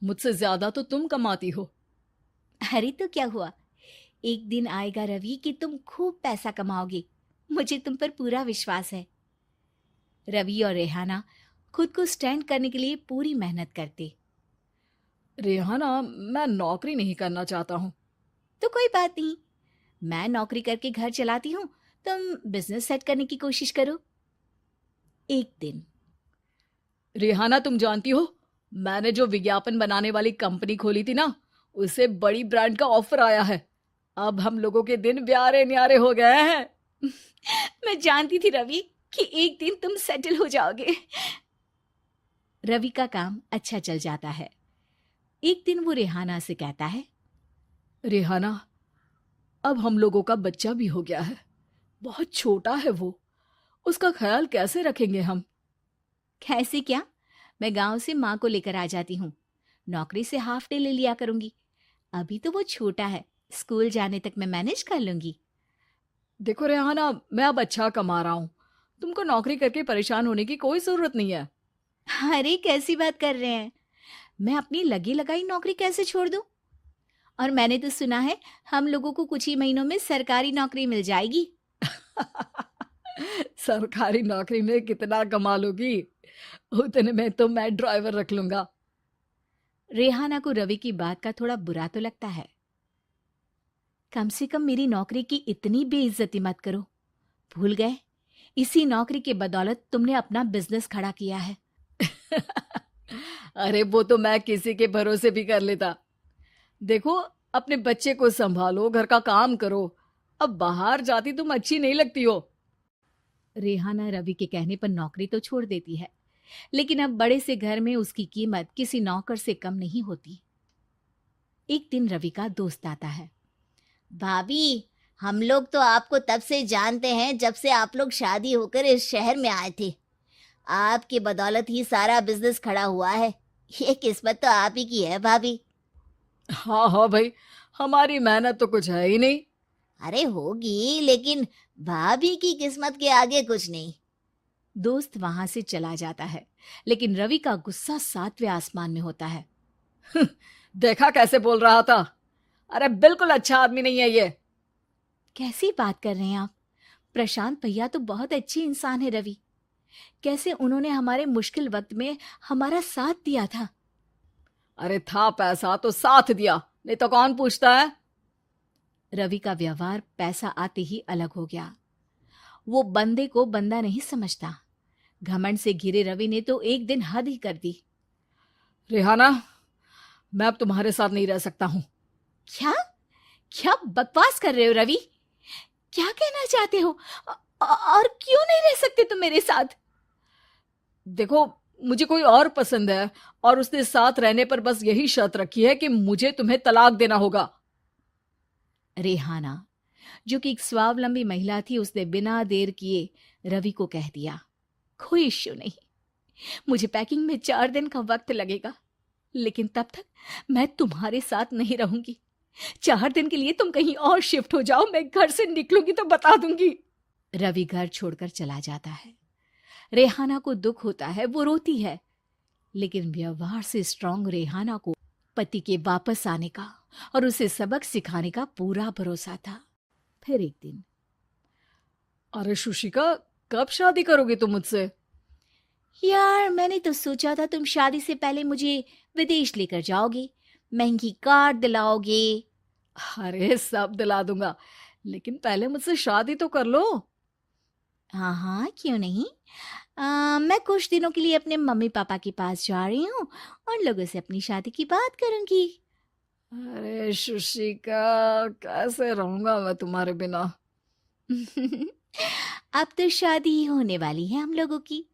मुझसे ज्यादा तो तुम कमाती हो। अरे तो क्या हुआ, एक दिन आएगा रवि कि तुम खूब पैसा कमाओगे। मुझे तुम पर पूरा विश्वास है। रवि और रेहाना खुद को स्टैंड करने के लिए पूरी मेहनत करते। रेहाना, मैं नौकरी नहीं करना चाहता हूँ। तो कोई बात नहीं, मैं नौकरी करके घर चलाती हूँ, तुम बिजनेस सेट करने की कोशिश करो। एक दिन। रेहाना, तुम जानती हो, मैंने जो विज्ञापन बनाने वाली कंपनी खोली थी ना, उसे बड़ी ब्रांड का ऑफर आया है। अब हम लोगों के दिन ब्यारे न्यारे हो गए हैं। मैं जानती थी रवि कि एक दिन तुम सेटल हो जाओगे। रवि का काम अच्छा चल जाता है। एक दिन वो रेहाना से कहता है। रेहाना, अब हम लोगों का बच्चा भी हो गया है। बहुत छोटा है वो। उसका ख्याल कैसे रखेंगे हम? कैसे क्या, मैं गांव से माँ को लेकर आ जाती हूँ। नौकरी से हाफ डे ले लिया करूंगी। अभी तो वो छोटा है, स्कूल जाने तक मैं मैनेज कर लूंगी। देखो रेहाना, मैं अब अच्छा कमा रहा हूँ। तुमको नौकरी करके परेशान होने की कोई जरूरत नहीं है। अरे कैसी बात कर रहे हैं, मैं अपनी लगी लगाई नौकरी कैसे छोड़ दूं? और मैंने तो सुना है हम लोगों को कुछ ही महीनों में सरकारी नौकरी मिल जाएगी। सरकारी नौकरी में कितना कमा लोगी? उतने में तो मैं ड्राइवर रख लूंगा। रेहाना को रवि की बात का थोड़ा बुरा तो लगता है। कम से कम मेरी नौकरी की इतनी बेइज्जती मत करो। भूल गए, इसी नौकरी के बदौलत तुमने अपना बिजनेस खड़ा किया है। अरे वो तो मैं किसी के भरोसे भी कर लेता। देखो, अपने बच्चे को संभालो, घर का काम करो। अब बाहर जाती तुम अच्छी नहीं लगती हो। रेहाना रवि के कहने पर नौकरी तो छोड़ देती है, लेकिन अब बड़े से घर में उसकी कीमत किसी नौकर से कम नहीं होती। एक दिन रवि का दोस्त आता है। भाभी, हम लोग तो आपको तब से जानते हैं जब से आप लोग शादी होकर इस शहर में आए थे। आपकी बदौलत ही सारा बिजनेस खड़ा हुआ है। ये किस्मत तो आप ही की है भाभी। हाँ हाँ भाई, हमारी मेहनत तो कुछ है ही नहीं। अरे होगी, लेकिन भाभी की किस्मत के आगे कुछ नहीं। दोस्त वहां से चला जाता है, लेकिन रवि का गुस्सा सातवें आसमान में होता है। देखा कैसे बोल रहा था? अरे बिल्कुल अच्छा आदमी नहीं है ये। कैसी बात कर रहे हैं आप? प्रशांत भैया तो बहुत अच्छे इंसान है रवि। कैसे उन्होंने हमारे मुश्किल वक्त में हमारा साथ दिया था। अरे था पैसा तो साथ दिया, नहीं तो कौन पूछता है? रवि का व्यवहार पैसा आते ही अलग हो गया। वो बंदे को बंदा नहीं समझता। घमंड से घिरे रवि ने तो एक दिन हद ही कर दी। रेहाना, मैं अब तुम्हारे साथ नहीं रह सकता हूँ। क्या? क्या बकवास कर रहे हो रवि? क्या कहना चाहते हो? और क्यों नहीं रह सकते तुम मेरे साथ? देखो, मुझे कोई और पसंद है, और उसने साथ रहने पर बस यही शर्त रखी है कि मुझे तुम्हें तलाक देना होगा। रेहाना, जो कि एक स्वावलंबी महिला थी, उसने बिना देर किए रवि को कह दिया, कोई इश्यू नहीं, मुझे पैकिंग में 4 दिन का वक्त लगेगा, लेकिन तब तक मैं तुम्हारे साथ नहीं रहूंगी। 4 दिन के लिए तुम कहीं और शिफ्ट हो जाओ, मैं घर से निकलूंगी तो बता दूंगी। रवि घर छोड़कर चला जाता है। रेहाना को दुख होता है, वो रोती है, लेकिन व्यवहार से स्ट्रांग रेहाना को पति के वापस आने का और उसे सबक सिखाने का पूरा भरोसा था। फिर एक दिन। अरे शुशिका, कब शादी करोगे तुम मुझसे? यार, मैंने तो सोचा था तुम शादी से पहले मुझे विदेश लेकर जाओगे, महंगी कार दिलाओगे। अरे सब दिला दूंगा, लेकिन पहले मुझसे शादी तो कर लो। हाँ हाँ, क्यों नहीं। मैं कुछ दिनों के लिए अपने मम्मी पापा के पास जा रही हूँ और लोगों से अपनी शादी की बात करूंगी। अरे शुशिका, कैसे रहूंगा मैं तुम्हारे बिना? अब तो शादी ही होने वाली है हम लोगों की।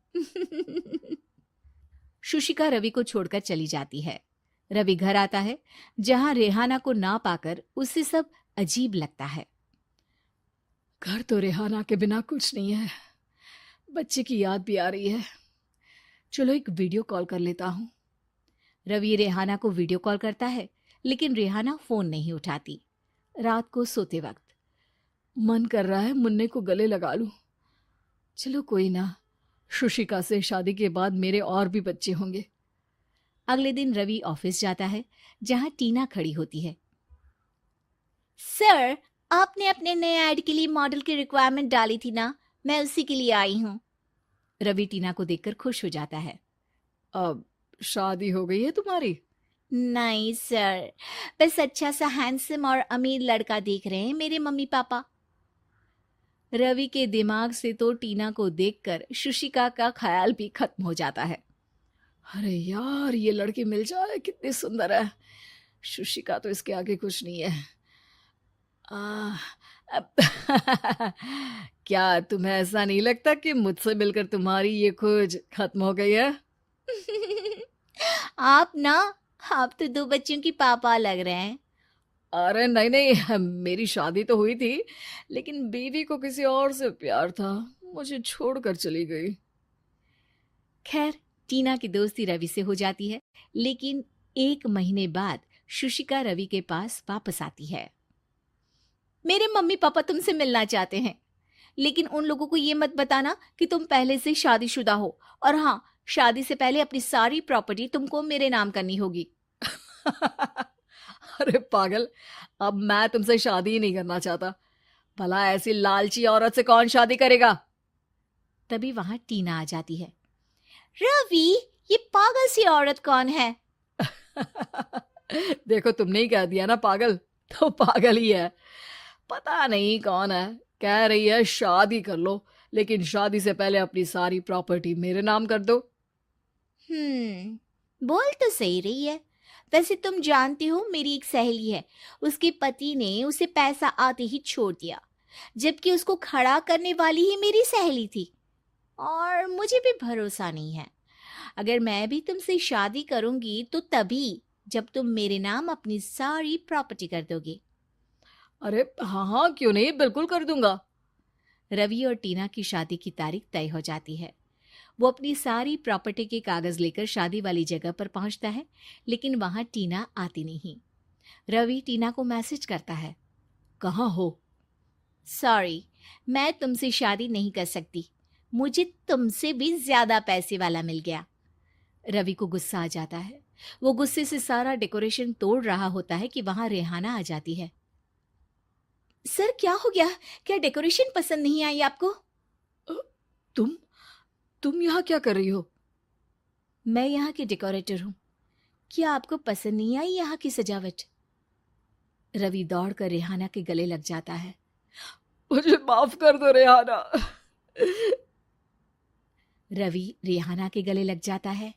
शुशिका रवि को छोड़कर चली जाती है। रवि घर आता है, जहां रेहाना को ना पाकर उसे सब अजीब लगता है। घर तो रेहाना के बिना कुछ नहीं है। बच्चे की याद भी आ रही है। चलो एक वीडियो कॉल कर लेता हूँ। रवि रेहाना को वीडियो कॉल करता है, लेकिन रेहाना फोन नहीं उठाती। रात को सोते वक्त मन कर रहा है मुन्ने को गले लगा लूं। चलो कोई ना, शुशिका से शादी के बाद मेरे और भी बच्चे होंगे। अगले दिन रवि ऑफिस जाता है, जहां टीना खड़ी होती है। सर, आपने अपने नए ऐड के लिए मॉडल की रिक्वायरमेंट डाली थी ना, मैं उसी के लिए आई हूँ। रवि टीना को देखकर खुश हो जाता है। अब शादी हो गई है तुम्हारी? नहीं सर, बस अच्छा सा हैंडसम और अमीर लड़का देख रहे हैं मेरे मम्मी पापा। रवि के दिमाग से तो टीना को देखकर शुशिका का ख्याल भी खत्म हो जाता है। अरे यार, ये लड़की मिल जाए कितनी सुंदर है। शुशिका तो इसके आगे कुछ नहीं है। आ, अब क्या तुम्हें ऐसा नहीं लगता कि मुझसे मिलकर तुम्हारी ये खोज खत्म हो गई है? आप ना, आप तो 2 बच्चों की पापा लग रहे हैं। अरे नहीं नहीं, मेरी शादी तो हुई थी, लेकिन बीवी को किसी और से प्यार था, मुझे छोड़कर चली गई। खैर, टीना की दोस्ती रवि से हो जाती है, लेकिन 1 महीने बाद शुशिका रवि के पास वापस आती है। मेरे मम्मी पापा तुमसे मिलना चाहते हैं, लेकिन उन लोगों को ये मत बताना कि तुम पहले से शादीशुदा हो, और हाँ, शादी से पहले अपनी सारी प्रॉपर्टी तुमको मेरे नाम करनी होगी। अरे पागल, अब मैं तुमसे शादी ही नहीं करना चाहता। भला ऐसी लालची औरत से कौन शादी करेगा? तभी वहां टीना आ जाती है। रवि, ये पागल सी औरत कौन है? देखो, तुमने ही कह दिया ना पागल, तो पागल ही है। पता नहीं कौन है, कह रही है शादी कर लो, लेकिन शादी से पहले अपनी सारी प्रॉपर्टी मेरे नाम कर दो। बोल तो सही रही है। वैसे तुम जानती हो, मेरी एक सहेली है, उसके पति ने उसे पैसा आते ही छोड़ दिया, जबकि उसको खड़ा करने वाली ही मेरी सहेली थी। और मुझे भी भरोसा नहीं है। अगर मैं भी तुमसे शादी करूंगी तो तभी, जब तुम मेरे नाम अपनी सारी प्रॉपर्टी कर दोगे। अरे हाँ हाँ, क्यों नहीं, बिल्कुल कर दूंगा। रवि और टीना की शादी की तारीख तय हो जाती है। वो अपनी सारी प्रॉपर्टी के कागज लेकर शादी वाली जगह पर पहुंचता है, लेकिन वहां टीना आती नहीं। रवि टीना को मैसेज करता है। कहाँ हो? सॉरी, मैं तुमसे शादी नहीं कर सकती, मुझे तुमसे भी ज्यादा पैसे वाला मिल गया। रवि को गुस्सा आ जाता है। वो गुस्से से सारा डेकोरेशन तोड़ रहा होता है कि वहां रेहाना आ जाती है। सर, क्या हो गया? क्या डेकोरेशन पसंद नहीं आई आपको? अ, तुम यहाँ क्या कर रही हो? मैं यहाँ की डेकोरेटर हूँ। क्या आपको पसंद नहीं आई यहाँ की सजावट? रवि दौड़कर रेहाना के गले लग जाता है। मुझे माफ कर दो रेहाना। रवि रेहाना के गले लग जाता है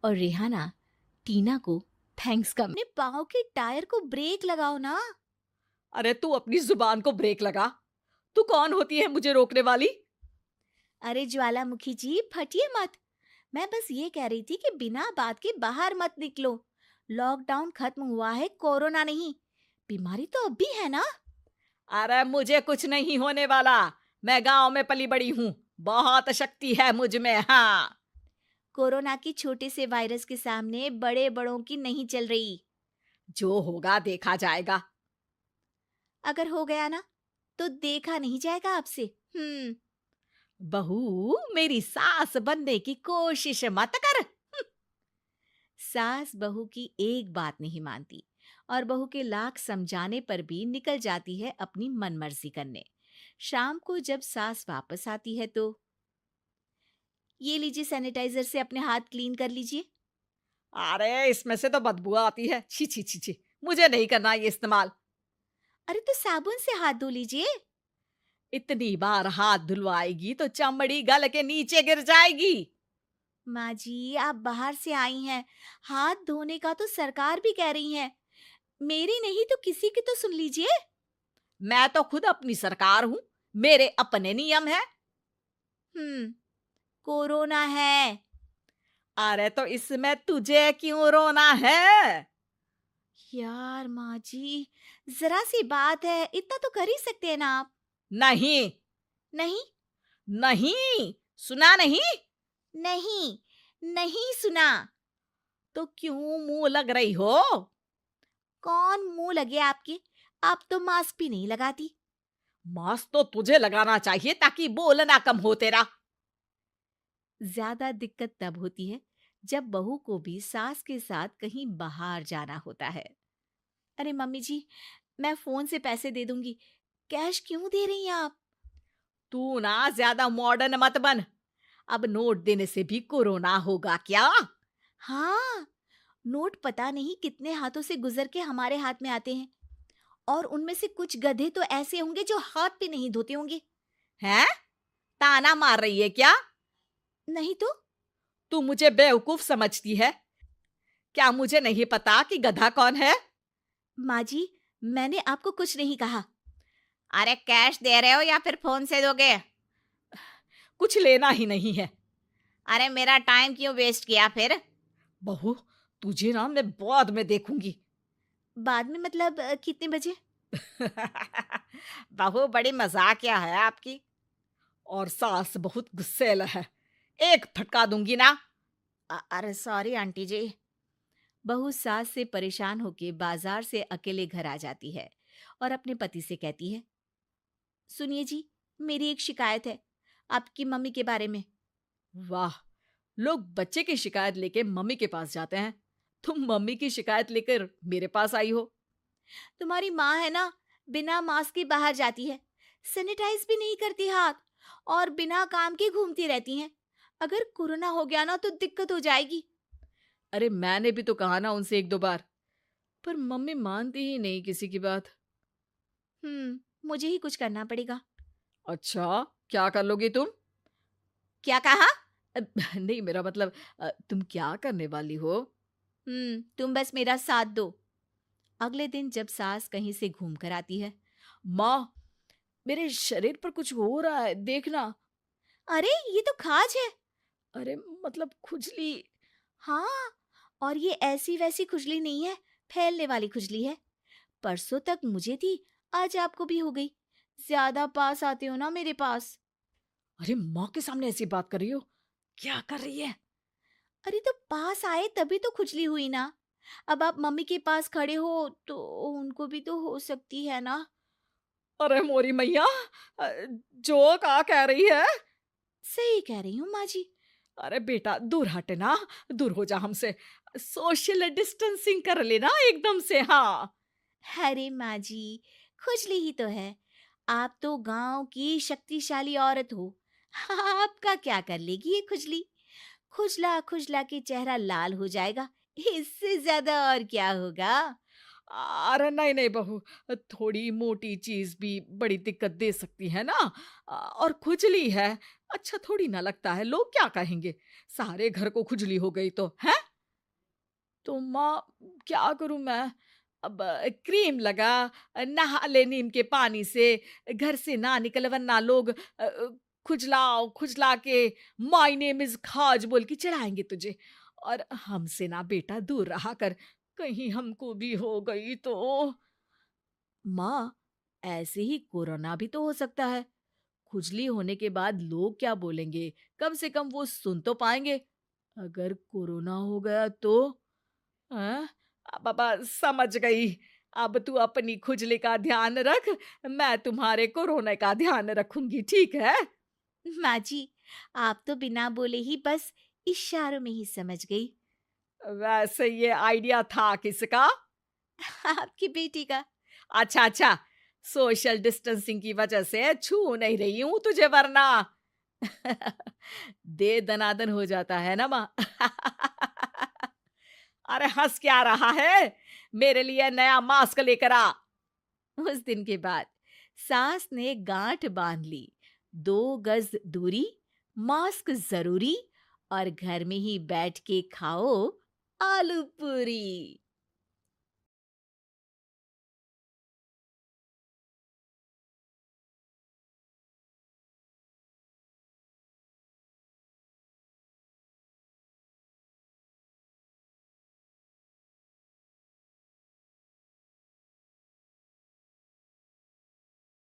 और रेहाना टीना को थैंक्स का। अपने पाँव के टायर को ब्रेक लगाओ ना। अरे तू अपनी जुबान को ब्रेक लगा। तू कौन होती है मुझे रोकने वाली? अरे ज्वालामुखी जी, फटिए मत। मैं बस ये कह रही थी कि बिना बात के बाहर मत निकलो। लॉकडाउन खत्म हुआ है, कोरोना नहीं। बीमारी तो अब भी है ना। अरे मुझे कुछ नहीं होने वाला, मैं गांव में पली बड़ी हूँ, बहुत शक्ति है मुझ में। हाँ, कोरोना की छोटे से वायरस के सामने बड़े बड़ों की नहीं चल रही। जो होगा देखा जाएगा। अगर हो गया ना, तो देखा नहीं जाएगा आपसे। बहू, मेरी सास बनने की कोशिश मत कर। सास बहू की एक बात नहीं मानती, और बहू के लाख समझाने पर भी निकल जाती है अपनी मनमर्जी करने। शाम को जब सास वापस आती है तो, ये लीजिए, सैनिटाइजर से अपने हाथ क्लीन कर लीजिए। अरे इसमें से तो बदबू आती है, छी छी छी छी, मुझे नहीं करना ये इस्तेमाल। अरे तो साबुन से हाथ धो लीजिए। इतनी बार हाथ धुलवाएगी तो चमड़ी गल के नीचे गिर जाएगी। माँ जी, आप बाहर से आई हैं, हाथ धोने का तो सरकार भी कह रही है। मेरी नहीं तो किसी की तो सुन लीजिए। मैं तो खुद अपनी सरकार हूँ, मेरे अपने नियम है। कोरोना है। अरे तो इसमें तुझे क्यों रोना है? यार माँ जी, जरा सी बात है, इतना तो कर ही सकते हैं ना आप। नहीं नहीं नहीं, सुना नहीं? नहीं नहीं सुना। तो क्यों मुंह लग रही हो? कौन मुंह लगे आपके? आप तो मास्क भी नहीं लगाती। मास्क तो तुझे लगाना चाहिए ताकि बोलना कम हो तेरा। ज्यादा दिक्कत तब होती है जब बहू को भी सास के साथ कहीं बाहर जाना होता है। अरे मम्मी जी, मैं फोन से पैसे दे दूंगी, कैश क्यों दे रही हैं आप? तू ना ज्यादा मॉडर्न मत बन। अब नोट देने से भी कोरोना होगा क्या? हाँ, नोट पता नहीं कितने हाथों से गुजर के हमारे हाथ में आते हैं, और उनमें से कुछ गधे तो ऐसे होंगे जो हाथ भी नहीं धोते होंगे। हैं? ताना मार रही है क्या? नहीं तो। तू मुझे बेवकूफ समझती है? क्या मुझे नहीं पता कि गधा कौन है? माँ जी, मैंने आपको कुछ नहीं कहा। अरे कैश दे रहे हो या फिर फोन से दोगे? कुछ लेना ही नहीं है। अरे मेरा टाइम क्यों वेस्ट किया फिर? बहू, तुझे ना मैं बाद में देखूंगी। बाद में मतलब कितने बजे? बहू बड़ी मजाकिया है आपकी। और सास बहुत गुस्सेल है, एक फटका दूंगी ना। अरे सॉरी आंटी जी। बहू सास से परेशान होके बाजार से अकेले घर आ जाती है और अपने पति से कहती है, सुनिए जी, मेरी एक शिकायत है आपकी मम्मी के बारे में। वाह, लोग बच्चे की शिकायत लेके मम्मी के पास जाते हैं, तुम मम्मी की शिकायत लेकर मेरे पास आई हो। तुम्हारी माँ है ना, बिना मास्क के बाहर जाती है, सैनिटाइज भी नहीं करती हाथ, और बिना काम के घूमती रहती हैं। अगर कोरोना हो गया ना तो दिक्कत हो जाएगी। अरे मैंने भी तो कहा ना उनसे एक दो बार, पर मम्मी मानती ही नहीं किसी की बात। मुझे ही कुछ करना पड़ेगा। अच्छा, क्या कर लोगी तुम? क्या कहा? नहीं, मेरा मतलब तुम क्या करने वाली हो? तुम बस मेरा साथ दो। अगले दिन जब सास कहीं से घूम कर आती है, माँ, मेरे शरीर पर कुछ हो रहा है, देखना। अरे ये तो खाज है। अरे मतलब खुजली। हाँ, और ये ऐसी वैसी खुजली नहीं है, फैलने वाली खुजली है। परसों तक मुझे थी, आज आपको भी हो गई। ज्यादा पास आते हो ना मेरे पास। अरे माँ के सामने ऐसी बात कर रही हो? क्या कर रही है? अरे तो पास आए तभी तो खुजली हुई ना। अब आप मम्मी के पास खड़े हो तो उनको भी तो हो सकती है ना। अरे मोरी मैया, अ, जो का कह रही है? सही कह रही हूँ माँ जी। अरे बेटा, दूर हट ना, दूर हो जा हमसे। सोशल डिस्टेंसिंग कर लेना एकदम से। हाँ। अरे माँ जी, खुजली ही तो है। आप तो गांव की शक्तिशाली औरत हो, आपका क्या कर लेगी ये खुजली? खुजला खुजला के चेहरा लाल हो जाएगा, इससे ज्यादा और क्या होगा? अरे नहीं नहीं बहू, थोड़ी मोटी चीज भी बड़ी दिक्कत दे सकती है ना। और खुजली है, अच्छा थोड़ी ना लगता है, लोग क्या कहेंगे? सारे घर को खुजली हो गई तो है। तो माँ, क्या करूं मैं? अब क्रीम लगा, नहा ले नीम के पानी से, घर से ना निकल वरना लोग खुजलाओ खुजला के माय नेम इज खाज बोल के चढ़ाएंगे तुझे। और हमसे ना बेटा दूर रहा कर, कहीं हमको भी हो गई तो। माँ, ऐसे ही कोरोना भी तो हो सकता है। खुजली होने के बाद लोग क्या बोलेंगे, कम से कम वो सुन तो पाएंगे। अगर कोरोना हो गया तो? हाँ, बाबा समझ गई। अब तू अपनी खुजली का ध्यान रख, मैं तुम्हारे कोरोना का ध्यान रखूंगी, ठीक है? माँ जी, आप तो बिना बोले ही बस इशारों में ही समझ गई। वैसे ये आइडिया था किसका? आपकी बेटी का। अच्छा अच्छा, सोशल डिस्टेंसिंग की वजह से छू नहीं रही हूं तुझे वरना। दे दनादन हो जाता है ना माँ। अरे हंस क्या रहा है? मेरे लिए नया मास्क लेकर आ। उस दिन के बाद सास ने गांठ बांध ली, 2 गज दूरी, मास्क जरूरी, और घर में ही बैठ के खाओ आलू पूरी।